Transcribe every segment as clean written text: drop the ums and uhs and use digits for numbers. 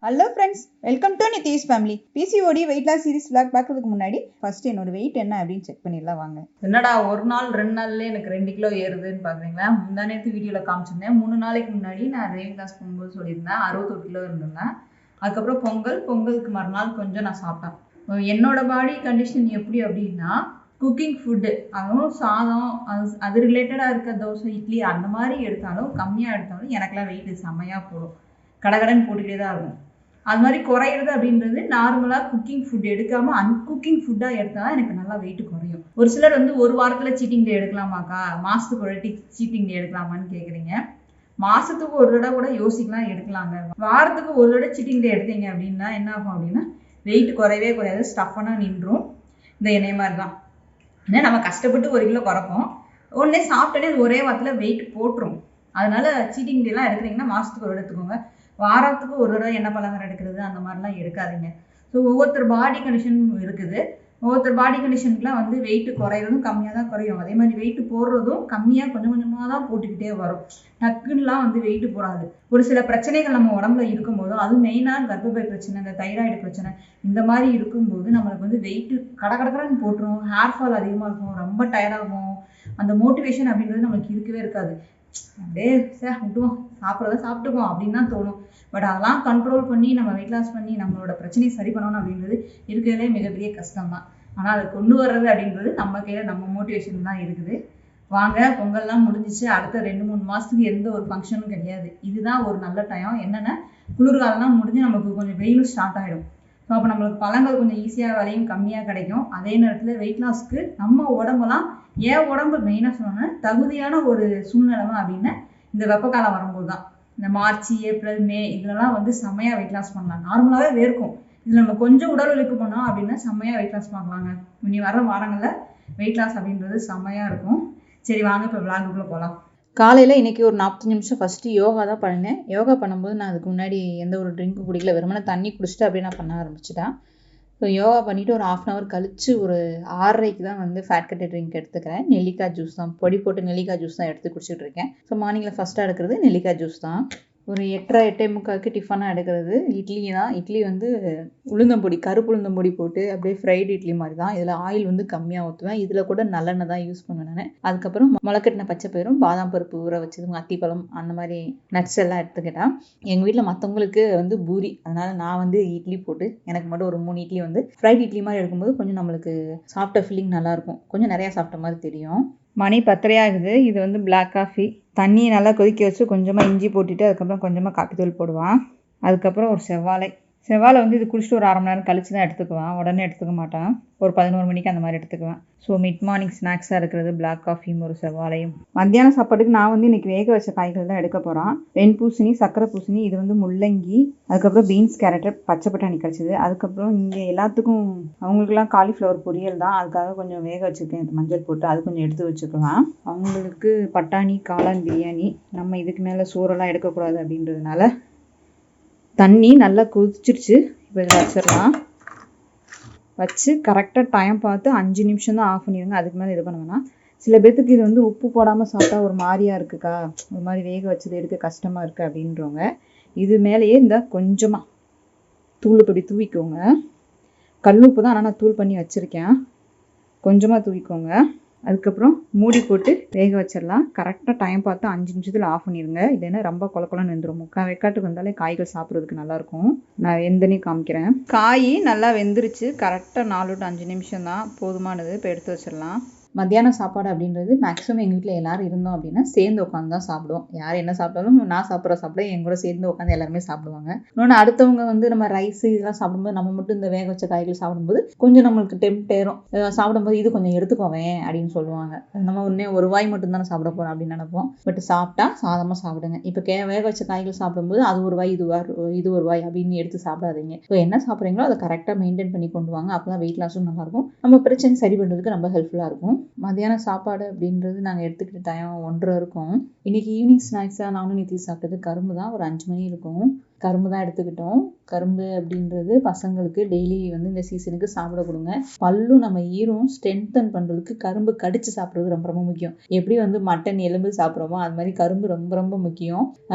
Hello friends, welcome to NithishFamily. PCOD weight loss series vlog பார்க்கிறதுக்கு முன்னாடி first என்னோட weight என்ன அப்படினு செக் பண்ணிடலாம் வாங்க. என்னடா ஒரு நாள் 2 நாள்ல எனக்கு 2 கிலோ ஏறுதுன்னு பாக்குறீங்களா? முந்தானேத்து வீடியோல காமிச்சிருந்தேன். 3 நாளைக்கு முன்னாடி நான் weight loss பண்ணும்போது சொல்லியிருந்தேன் 61 கிலோ இருந்தேன். அதுக்கப்புறம் பொங்கலுக்கு மறுநாள் கொஞ்சம் நான் சாப்பிட்டேன். என்னோட பாடி கண்டிஷன் எப்படி அப்படின்னா குக்கிங் ஃபுட்டு, அதுவும் சாதம் அது ரிலேட்டடாக இருக்க தோசை இட்லி அந்த மாதிரி எடுத்தாலும் கம்மியாக எடுத்தாலும் எனக்குலாம் வெயிட் செம்மையாக போடும். கடகடன்னு போட்டுக்கிட்டே தான் இருக்கும். அது மாதிரி குறையிறது அப்படின்றது நார்மலாக குக்கிங் ஃபுட் எடுக்காமல் அன்குக்கிங் ஃபுட்டாக எடுத்தால் எனக்கு நல்லா வெயிட் குறையும். ஒரு சிலர் வந்து ஒரு வாரத்தில் சீட்டிங் டே எடுக்கலாமாக்கா, மாதத்துக்கு ஒரு சீட்டிங் டே எடுக்கலாமான்னு கேட்குறீங்க. மாதத்துக்கு ஒரு தடவை கூட யோசிக்கலாம், எடுக்கலாங்க. வாரத்துக்கு ஒரு தடவை சீட்டிங் டே எடுத்தீங்க அப்படின்னா என்ன ஆகும் அப்படின்னா வெயிட் குறையவே குறையாது, ஸ்டஃபனாக நின்றும். இந்த என்னைய மாதிரி தான் ஏன்னா நம்ம கஷ்டப்பட்டு 1 கிலோ குறைப்போம், உடனே சாப்பிட்டோன்னே அது ஒரே வாரத்தில் வெயிட் போட்டுரும். அதனால சீட்டிங் டேலாம் எடுக்கிறீங்கன்னா மாதத்துக்கு ஒரு எடுத்துக்கோங்க. வாரத்துக்கு ஒரு தடவை எண்ணெய் பலகாரம் எடுக்கிறது அந்த மாதிரிலாம் எடுக்காதீங்க. ஸோ ஒவ்வொருத்தர் பாடி கண்டிஷன் இருக்குது. ஒவ்வொருத்தர் பாடி கண்டிஷனுக்குலாம் வந்து வெயிட் குறையிறதும் கம்மியாக தான் குறையும். அதே மாதிரி வெயிட் போடுறதும் கம்மியாக கொஞ்சம் கொஞ்சமாக தான் போட்டுக்கிட்டே வரும். டக்குன்னுலாம் வந்து வெயிட் போடாது. ஒரு சில பிரச்சனைகள் நம்ம உடம்புல இருக்கும்போதும், அதுவும் மெயினாக கர்ப்பப்பை பிரச்சனை, இந்த தைராய்டு பிரச்சனை இந்த மாதிரி இருக்கும்போது நம்மளுக்கு வந்து வெயிட் கடகடன்னு போட்டுரும். ஹேர் ஃபால் அதிகமாக இருக்கும், ரொம்ப டயர்டாகும். அந்த மோட்டிவேஷன் அப்படின்றது நம்மளுக்கு இருக்கவே இருக்காது. அப்படியே விட்டுவோம், சாப்பிட்றத சாப்பிட்டுக்குவோம் அப்படின்னு தான் தோணும். பட் அதெல்லாம் கண்ட்ரோல் பண்ணி நம்ம வெயிட் லாஸ் பண்ணி நம்மளோட பிரச்சனையை சரி பண்ணணும் அப்படின்றது இருக்கிறதுலே மிகப்பெரிய கஷ்டம் தான். ஆனால் அதை கொண்டு வர்றது அப்படின்றது நம்ம கையில், நம்ம மோட்டிவேஷன் தான் இருக்குது. வாங்க, பொங்கல்லாம் முடிஞ்சிச்சு. அடுத்த 2-3 மாதத்துக்கு எந்த ஒரு ஃபங்க்ஷனும் கிடையாது. இதுதான் ஒரு நல்ல டைம். என்னென்னா குளிர்காலம்லாம் முடிஞ்சு நமக்கு கொஞ்சம் வெயிலும் ஸ்டார்ட் ஆகிடும். ஸோ அப்போ நம்மளுக்கு பழங்கள் கொஞ்சம் ஈஸியாக விலையும் கம்மியாக கிடைக்கும். அதே நேரத்தில் வெயிட் லாஸ்க்கு நம்ம உடம்பெல்லாம், ஏன் உடம்பு மெயினாக சொன்னோன்னா தகுதியான ஒரு சூழ்நிலைமை அப்படின்னா இந்த வெப்பக்காலம் வரும்போது தான். இந்த மார்ச், ஏப்ரல், மே இதுலலாம் வந்து செம்மையாக வெயிட் லாஸ் பண்ணலாம். நார்மலாகவே வேர்க்கும். இதில் நம்ம கொஞ்சம் உடல் உழைப்பு பண்ணோம் அப்படின்னா செம்மையாக வெயிட் லாஸ் பண்ணலாங்க. இனி வர வாரங்களில் வெயிட் லாஸ் அப்படின்றது செம்மையாக இருக்கும். சரி வாங்க இப்போ விளாகுக்குள்ளே போகலாம். காலையில் இன்றைக்கி ஒரு 45 நிமிஷம் ஃபஸ்ட்டு யோகா தான் பண்ணினேன். யோகா பண்ணும்போது நான் அதுக்கு முன்னாடி எந்த ஒரு ட்ரிங்க்கும் குடிக்கல, வெறுமனே தண்ணி குடிச்சிட்டு அப்படியே நான் பண்ண ஆரம்பிச்சிட்டேன். ஸோ யோகா பண்ணிவிட்டு ஒரு 1/2 hour கழித்து ஒரு 6:30க்கு தான் வந்து ஃபேட் கட்டட் ட்ரிங்க் எடுத்துக்கிறேன். நெல்லிக்காய் ஜூஸ் தான், பொடி போட்டு நெல்லிக்காய் ஜூஸ் தான் எடுத்து குடிச்சிட்டு இருக்கேன். ஸோ மார்னிங்கில் ஃபஸ்ட்டாக எடுக்கிறது நெல்லிக்காய் ஜூஸ் தான். ஒரு 8:30-8:45க்கு டிஃபனாக எடுக்கிறது இட்லி தான். இட்லி வந்து உளுந்தம்பொடி, கருப்பு உளுந்தம்பொடி போட்டு அப்படியே ஃப்ரைடு இட்லி மாதிரி தான். இதில் ஆயில் வந்து கம்மியாக ஊற்றுவேன். இதில் கூட நல்லெண்ணெய் தான் யூஸ் பண்ணுவேன் நான். அதுக்கப்புறம் முளைக்கட்டின பச்சை பயிரும் பாதாம் பருப்பு ஊற வச்சது, அத்திப்பழம் அந்த மாதிரி நட்ஸ் எல்லாம் எடுத்துக்கிட்டேன். எங்கள் வீட்டில் மற்றவங்களுக்கு வந்து பூரி, அதனால் நான் வந்து இட்லி போட்டு எனக்கு மட்டும் ஒரு 3 இட்லி வந்து ஃப்ரைட் இட்லி மாதிரி எடுக்கும்போது கொஞ்சம் நம்மளுக்கு சாப்பிட்ட ஃபீலிங் நல்லாயிருக்கும். கொஞ்சம் நிறையா சாப்பிட்ட மாதிரி தெரியும். மணி 10:30 ஆகுது. இது வந்து பிளாக் காஃபி. தண்ணியை நல்லா கொதிக்க வச்சு கொஞ்சமாக இஞ்சி போட்டுட்டு அதுக்கப்புறம் கொஞ்சமாக காப்பித்தூள் போடுவான். அதுக்கப்புறம் ஒரு செவ்வாழை வந்து இது குடிச்சிட்டு ஒரு 1/2 மணி நேரம் கழிச்சு தான் எடுத்துக்குவேன். உடனே எடுத்துக்க மாட்டேன். ஒரு 11 மணிக்கு அந்த மாதிரி எடுத்துக்குவேன். ஸோ மிட் மார்னிங் ஸ்நாக்ஸாக இருக்கிறது பிளாக் காஃபியும் ஒரு செவ்வாழையும். மத்தியான சாப்பாட்டுக்கு நான் வந்து இன்றைக்கி வேக வச்ச காய்கள் தான் எடுக்க போகிறேன். வெண்பூசணி, சக்கரை பூசணி, இது வந்து முள்ளங்கி, அதுக்கப்புறம் பீன்ஸ், கேரட்டு, பச்சை பட்டாணி கிடச்சிது. அதுக்கப்புறம் இங்கே எல்லாத்துக்கும் அவங்களுக்குலாம் காலிஃப்ளவர் பொரியல் தான், அதுக்காக கொஞ்சம் வேக வச்சுருக்கேன் மஞ்சள் போட்டு. அது கொஞ்சம் எடுத்து வச்சுக்குவேன். அவங்களுக்கு பட்டாணி, காளான் பிரியாணி. நம்ம இதுக்கு மேலே சோறெல்லாம் எடுக்கக்கூடாது அப்படின்றதுனால தண்ணி நல்லா கொதிச்சிருச்சு. இப்போ இதில் வச்சிடலாம். வச்சு கரெக்டாக டைம் பார்த்து 5 நிமிஷம் தான் ஆஃப் பண்ணிடுங்க. அதுக்கு மேலே இது பண்ண வேணாம். சில பேர்த்துக்கு இது வந்து உப்பு போடாமல் சாப்பிட்டா ஒரு மாதிரியாக இருக்குக்கா, ஒரு மாதிரி வேக வச்சது எடுக்க கஷ்டமாக இருக்குது அப்படின்றவங்க இது மேலேயே இந்த கொஞ்சமாக தூள் பொடி தூவிக்கோங்க. கல் உப்பு தான், ஆனால் நான் தூள் பண்ணி வச்சுருக்கேன். கொஞ்சமாக தூவிக்கோங்க. அதுக்கப்புறம் மூடி போட்டு வேக வச்சிடலாம். கரெக்டாக டைம் பார்த்து 5 நிமிஷத்தில் ஆஃப் பண்ணிடுங்க. இல்லைன்னா ரொம்ப கொலன்னு வெந்துடும். 3/4 வேக்காட்டுக்கு வந்தாலே காய்கள் சாப்பிட்றதுக்கு நல்லாயிருக்கும். நான் வெந்தனையும் காமிக்கிறேன். காய் நல்லா வெந்துருச்சு. கரெக்டாக 4 to 5 நிமிஷம் தான் போதுமானது. இப்போ எடுத்து வச்சிடலாம். மத்தியான சாப்பாடு அப்படின்றது மேக்ஸிமம் எங்கள் வீட்டில் எல்லோரும் இருந்தோம் அப்படின்னா சேர்ந்து உட்காந்து தான் சாப்பிடுவோம். யார் என்ன சாப்பிட்டாலும் நான் சாப்பிட்ற சாப்பிட என் கூட சேர்ந்து உட்காந்து எல்லாருமே சாப்பிடுவாங்க. இன்னொன்று அடுத்தவங்க வந்து நம்ம ரைஸ் இதெல்லாம் சாப்பிடும்போது நம்ம மட்டும் இந்த வேக வச்ச காய்கள் சாப்பிடும்போது கொஞ்சம் நம்மளுக்கு டெம்ப்ட் ஏறும். சாப்பிடும்போது இது கொஞ்சம் எடுத்துக்கோவேன் அப்படின்னு சொல்லுவாங்க. நம்ம ஒன்றே ஒரு வாய் மட்டும் தானே சாப்பிட போகிறோம் அப்படின்னு நினைப்போம். பட் சாப்பிட்டா சாதமாக சாப்பிடுங்க. இப்போ வேக வச்ச காய்கள் சாப்பிடும்போது அது ஒரு வாய், இது ஒரு வாய் அப்படின்னு எடுத்து சாப்பிடாதீங்க. ஸோ என்ன சாப்பிட்றீங்களோ அதை கரெக்டாக மெயின்டைன் பண்ணி கொண்டு வாங்க. அப்போ தான் வெயிட் லாஸும் நல்லாயிருக்கும், நம்ம பிரச்சனை சரி பண்ணுறதுக்கு ரொம்ப ஹெல்ப்ஃபுல்லாக இருக்கும். மத்தியான சாப்பாடு அப்படின்றது நாங்கள் எடுத்துக்கிட்ட டைம் 1:30 இருக்கும். இன்றைக்கி ஈவினிங் ஸ்நாக்ஸாக நானும் நித்தி சாப்பிட்டது கரும்பு தான். ஒரு 5 மணி இருக்கும். கரும்பு தான் எடுத்துக்கிட்டோம். கரும்பு அப்படின்றது பசங்களுக்கு டெய்லி வந்து இந்த சீசனுக்கு சாப்பிட கொடுங்க. பல்லும் நம்ம ஈரம் ஸ்ட்ரென்தன் பண்ணுறதுக்கு கரும்பு கடிச்சு சாப்பிட்றது ரொம்ப ரொம்ப முக்கியம். எப்படி வந்து மட்டன் எலும்பு சாப்பிட்றோமோ அது மாதிரி கரும்பு ரொம்ப ரொம்ப முக்கியம்.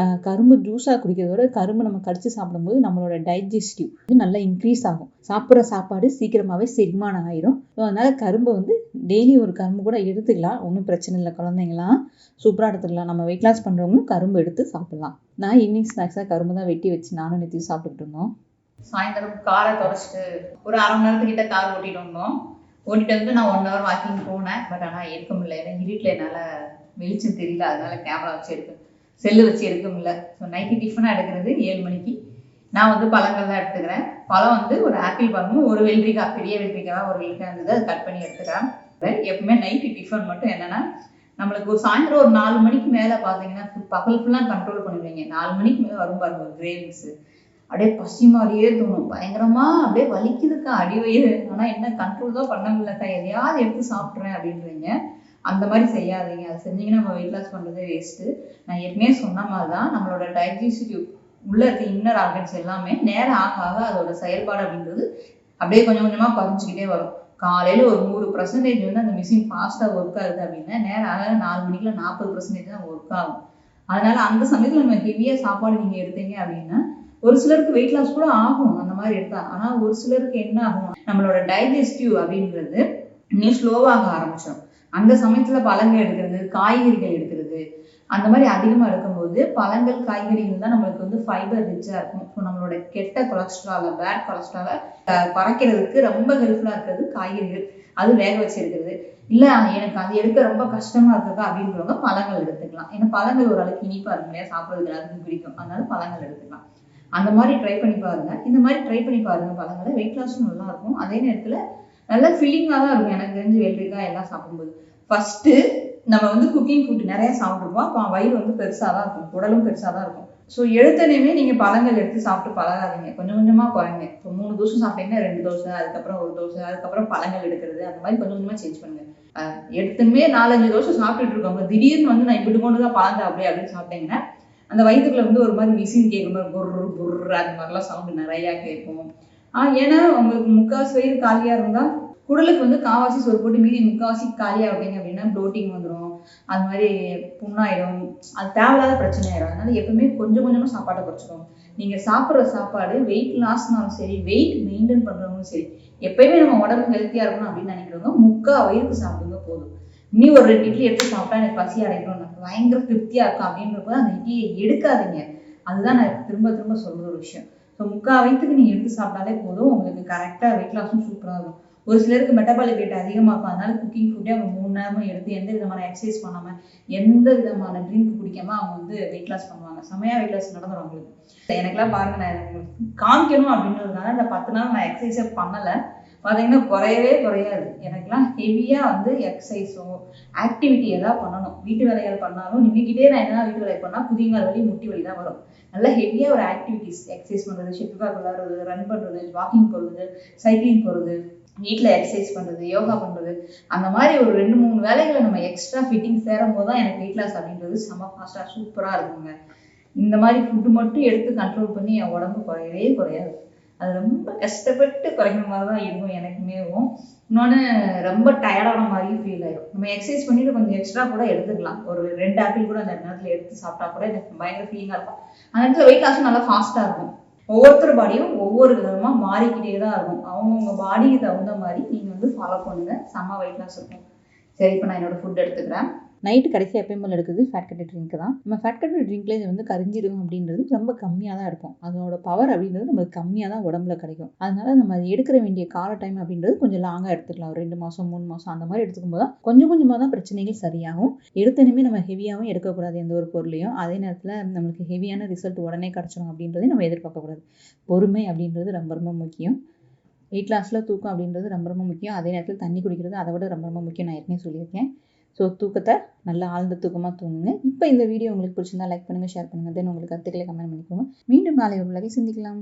கரும்பு ஜூஸாக குடிக்கிறதோட கரும்பு நம்ம கடிச்சு சாப்பிடும்போது நம்மளோட டைஜஸ்டிவ் வந்து நல்லா இன்க்ரீஸ் ஆகும். சாப்பிட்ற சாப்பாடு சீக்கிரமாகவே செரிமானம் ஆயிரும். ஸோ அதனால கரும்பை வந்து டெய்லி ஒரு கரும்பு கூட எடுத்துக்கலாம், ஒன்றும் பிரச்சனை இல்லை. குழந்தைங்களாம் சூப்பராக எடுத்துக்கலாம். நம்ம வெயிட் லாஸ் பண்ணுறவங்களும் கரும்பு எடுத்து சாப்பிடலாம். நான் ஈவினிங் ஸ்நாக்ஸாக கரும்பு தான் வெட்டி வச்சு நானும் நித்தியும் சாப்பிட்டுக்கிட்டு இருந்தோம். சாயந்தரம் காரை தொடச்சிட்டு ஒரு அரை மணி நேரத்துக்கிட்ட கார் ஓட்டிட்டு வந்தோம். ஓட்டிட்டு வந்து நான் 1 ஹவர் வாக்கிங் போனேன். பட் ஆனால் எடுக்க முடியல. ஏன்னா இருட்டில் என்னால் வெளிச்சம் தெரியல, அதனால கேமரா வச்சு செல்லு வச்சு எடுக்க முடியல. ஸோ நைட்டு டிஃபனாக எடுக்கிறது 7 மணிக்கு. நான் வந்து பழங்கள் தான் எடுத்துக்கிறேன். பழம் வந்து ஒரு ஆப்பிள் பழமும் ஒரு வெள்ளரிக்காய், பெரிய வெள்ளரிக்காய் ஒரு வெள்ளரிக்காய் இருந்தது, அது கட் பண்ணி எடுத்துக்கிறேன். எப்பவுமே நைட்டு டிஃபன் மட்டும் என்னன்னா, நம்மளுக்கு ஒரு சாயந்தரம் ஒரு 4 மணிக்கு மேலே பார்த்தீங்கன்னா பகல் ஃபுல்லாக கண்ட்ரோல் பண்ணிடுவீங்க. 4 மணிக்கு மேலே வரும் பாருங்க கிரேவிங்ஸு, அப்படியே பசி மாதிரியே தோணும். பயங்கரமா அப்படியே வலிக்குதுக்கா அடி வயிறு. ஆனால் என்ன கண்ட்ரோல் தான் பண்ண முடியலக்கா, எதையாவது எடுத்து சாப்பிட்றேன் அப்படின்றீங்க. அந்த மாதிரி செய்யாதீங்க. அது செஞ்சீங்கன்னா நம்ம வெயிட் லாஸ் பண்ணுறதே வேஸ்ட்டு. நான் ஏற்கனவே சொன்ன மாதிரி தான் நம்மளோட டைஜஸ்டிவ் உள்ள இருக்க இன்னர் ஆர்கன்ஸ் எல்லாமே நேரம் ஆக ஆக அதோட செயல்பாடு அப்படின்றது அப்படியே கொஞ்சம் கொஞ்சமாக குறைஞ்சிக்கிட்டே வரும். காலையில் ஒரு 100% வந்து அந்த மிஷின் ஃபாஸ்ட்டாக ஒர்க் ஆகுது அப்படின்னா நேரம் ஆக 4 மணிக்குள்ள 40% தான் ஒர்க் ஆகும். அதனால அந்த சமயத்தில் நம்ம ஹெவியாக சாப்பாடு நீங்கள் எடுத்தீங்க அப்படின்னா ஒரு சிலருக்கு வெயிட் லாஸ் கூட ஆகும் அந்த மாதிரி எடுத்தா. ஆனால் ஒரு சிலருக்கு என்ன ஆகும், நம்மளோட டைஜஸ்டிவ் அப்படின்றது இன்னும் ஸ்லோவாக ஆரம்பிச்சிடும். அந்த சமயத்தில் பழங்கள் எடுக்கிறது, காய்கறிகள் எடுக்கிறது, அந்த மாதிரி அதிகமாக எடுக்கும்போது பழங்கள் காய்கறிகள் தான் நம்மளுக்கு வந்து ஃபைபர் ரிச்சாக இருக்கும். ஸோ நம்மளோட கெட்ட கொலஸ்ட்ராலை, பேட் கொலஸ்ட்ராலை குறைக்கிறதுக்கு ரொம்ப ஹெல்ப்ஃபுல்லாக இருக்கிறது காய்கறிகள். அது வேக வச்சு எடுக்கிறது. இல்லை எனக்கு அது எடுக்க ரொம்ப கஷ்டமாக இருக்குதா அப்படின்றவங்க பழங்கள் எடுத்துக்கலாம். ஏன்னா பழங்கள் ஓரளவுக்கு இனிப்பாக இருக்கும் இல்லையா, சாப்பிட்றதுக்கு எல்லாத்துக்கும் பிடிக்கும். அதனால பழங்கள் எடுத்துக்கலாம். அந்த மாதிரி ட்ரை பண்ணி பாருங்க. இந்த மாதிரி ட்ரை பண்ணி பாருங்க பழங்களை. வெயிட் லாஸும் நல்லா இருக்கும், அதே நேரத்தில் நல்லா ஃபில்லிங்காக தான் இருக்கும். எனக்கு தெரிஞ்சு வெள்ளரிக்காய் எல்லாம் சாப்பிடும்போது ஃபர்ஸ்ட்டு நம்ம வந்து குக்கிங் ஃபுட் நிறைய சாப்பிட்ருப்போம். அப்போ வயிறு வந்து பெருசாக தான் இருக்கும், உடலும் பெருசாக தான் இருக்கும். ஸோ எடுத்தனையுமே நீங்கள் பழங்கள் எடுத்து சாப்பிட்டு பழகாதீங்க. கொஞ்சம் கொஞ்சமாக குறைங்க. இப்போ 3 தோசை சாப்பிட்டீங்கன்னா 2 தோசை, அதுக்கப்புறம் 1 தோசை, அதுக்கப்புறம் பழங்கள் எடுக்கிறது, அந்த மாதிரி கொஞ்சம் கொஞ்சமாக சேஞ்ச் பண்ணுங்க. எடுத்துமே 4-5 தோசை சாப்பிட்டுட்டு இருக்கோங்க, திடீர்னு வந்து நான் இப்படி கொண்டு தான் பழம் சாப்பிடுறேன் அப்படின்னு சாப்பிட்டீங்கன்னா அந்த வயிற்றுக்குள்ள வந்து ஒரு மாதிரி மிஷின் கேட்குற மாதிரி பொர்ரு அந்த மாதிரிலாம் சவுண்டு நிறையா கேட்கும். ஏன்னா உங்களுக்கு முக்கால்வாசி வயிறு காலியாக இருந்தால் குடலுக்கு வந்து காவாசி சோறு போட்டு மீதி முக்கால்வாசி காலியாக விட்டீங்க அப்படின்னா ப்ளோட்டிங் வந்துடும், அது மாதிரி புண்ணாயிடும், அது தேவையில்லாத பிரச்சனை ஆயிடும். அதனால எப்பவுமே கொஞ்சம் கொஞ்சமாக சாப்பாட்டை குறைச்சிக்கோங்க. நீங்கள் சாப்பிட்ற சாப்பாடு வெயிட் லாஸ்னாலும் சரி, வெயிட் மெயின்டைன் பண்ணுறவங்களும் சரி, எப்பயுமே நம்ம உடம்பு ஹெல்த்தியாக இருக்கணும் அப்படின்னு நினைக்கிறவங்க முக்கால் வயிறுக்கு சாப்பிடுங்க போதும். நீ ஒரு 2 இட்லி எடுத்து சாப்பிட்டா எனக்கு பசி அடைக்கணும், எனக்கு பயங்கர திருப்தியாக இருக்கும் அப்படின்றப்ப அந்த இட்லியை எடுக்காதீங்க. அதுதான் நான் திரும்ப திரும்ப சொல்கிற ஒரு விஷயம். ஸோ முக்கால் வயிற்றுக்கு நீங்கள் எடுத்து சாப்பிட்டாலே போதும், உங்களுக்கு கரெக்டாக வெயிட் லாஸும் சூப்பராக இருக்கும். ஒரு சிலருக்கு மெட்டபாலிக் ரேட் அதிகமாக இருக்கும். அதனால குக்கிங் ஃபுட்டே அவங்க 3 நேரமும் எடுத்து எந்த விதமான எக்ஸசைஸ் பண்ணாமல் எந்த விதமான ட்ரிங்க் குடிக்காமல் அவங்க வந்து வெயிட் லாஸ் பண்ணுவாங்க. செம்மையாக வெயிட் லாஸ் நடந்துடும் அவங்களுக்கு. எனக்குலாம் பாருங்க, நான் உங்களுக்கு காமிக்கணும் அப்படின்றதுனால இந்த 10 நாள் நான் எக்ஸசைஸே பண்ணலை. பார்த்தீங்கன்னா குறையவே குறையாது. எனக்குலாம் ஹெவியாக வந்து எக்ஸசைஸோ ஆக்டிவிட்டி எதாவது பண்ணணும். வீட்டு வேலைகள் பண்ணாலும் நின்றுக்கிட்டே நான் என்ன வீட்டு வேலை பண்ணால் குதிங்கால் வலி முட்டி வலி தான் வரும். நல்லா ஹெவியாக ஒரு ஆக்டிவிட்டிஸ், எக்ஸசைஸ் பண்ணுறது, ஷட்டில் காக் விளையாடுறது, ரன் பண்ணுறது, வாக்கிங் போகிறது, சைக்கிளிங் போகிறது, வீட்டில் எக்ஸசைஸ் பண்ணுறது, யோகா பண்ணுறது, அந்த மாதிரி ஒரு 2-3 வேலைகளை நம்ம எக்ஸ்ட்ரா ஃபிட்டிங் சேரும் போது தான் எனக்கு வெயிட் லாஸ் அப்படின்றது செம்ம ஃபாஸ்ட்டாக சூப்பராக இருக்குங்க. இந்த மாதிரி ஃபுட்டு மட்டும் எடுத்து கண்ட்ரோல் பண்ணி என் உடம்பு குறையவே குறையாது. அது ரொம்ப கஷ்டப்பட்டு குறைக்கிற மாதிரி தான் இருக்கும் எனக்குமேவும். இன்னொன்று ரொம்ப டயர்டான மாதிரியும் ஃபீல் ஆயிடும். நம்ம எக்ஸசைஸ் பண்ணிட்டு கொஞ்சம் எக்ஸ்ட்ரா கூட எடுத்துக்கலாம். ஒரு 2 ஆப்பிள் கூட அந்த நேரத்தில் எடுத்து சாப்பிட்டா கூட எனக்கு பயங்கர ஃபீலிங்காக இருக்கும். அந்த இடத்துல வெயிட் லாஸும் நல்லா ஃபாஸ்ட்டாக இருக்கும். ஒவ்வொருத்தர் பாடியும் ஒவ்வொரு விதமாக மாறிக்கிட்டே தான் இருக்கும். அவங்கவுங்க பாடிக்கு தகுந்த மாதிரி நீங்கள் வந்து ஃபாலோ பண்ணுங்கள், செம்ம வெயிட் லாஸ் இருக்கும். சரி, இப்போ நான் என்னோட ஃபுட் எடுத்துக்கிறேன். நைட்டு கடைசி எப்பயும் போல் எடுக்குது ஃபேட் கட்டட் ட்ரிங்க் தான். நம்ம ஃபேட் கட்டட் ட்ரிங்க்லேயே வந்து கரிஞ்சிடும் அப்படின்றது ரொம்ப கம்மியாக தான் இருக்கும். அதோட பவர் அப்படின்றது நம்மளுக்கு கம்மியாக தான் உடம்புல கிடைக்கும். அதனால நம்ம அதை எடுக்கிற வேண்டிய கால டைம் அப்படின்றது கொஞ்சம் லாங்காக எடுத்துக்கலாம். ஒரு 2 மாதம் 3 மாதம் அந்த மாதிரி எடுத்துக்கும் போது கொஞ்சம் கொஞ்சமாக தான் பிரச்சனைகள் சரியாகும். எடுத்தனுமே நம்ம ஹெவியாகவும் எடுக்கக்கூடாது எந்த ஒரு பொருளையும். அதே நேரத்தில் நம்மளுக்கு ஹெவியான ரிசல்ட் உடனே கிடச்சிடும் அப்படின்றதையும் நம்ம எதிர்பார்க்கக்கூடாது. பொறுமை அப்படின்றது ரொம்ப ரொம்ப முக்கியம். வெயிட் லாஸில் தூக்கம் அப்படின்றது ரொம்ப ரொம்ப முக்கியம். அதே நேரத்தில் தண்ணி குடிக்கிறது அதை விட ரொம்ப ரொம்ப முக்கியம். நான் ஏற்கனவே சொல்லியிருக்கேன். ஸோ தூக்கத்தை நல்லா ஆழ்ந்த தூக்கமாக தூங்குங்க. இப்போ இந்த வீடியோ உங்களுக்கு பிடிச்சிருந்தா லைக் பண்ணுங்கள், ஷேர் பண்ணுங்கள். தென் உங்களுக்கு கருத்துக்களை கமெண்ட் பண்ணிக்கோங்க. மீண்டும் நாளை ஒரு உலகை சிந்திக்கலாம்.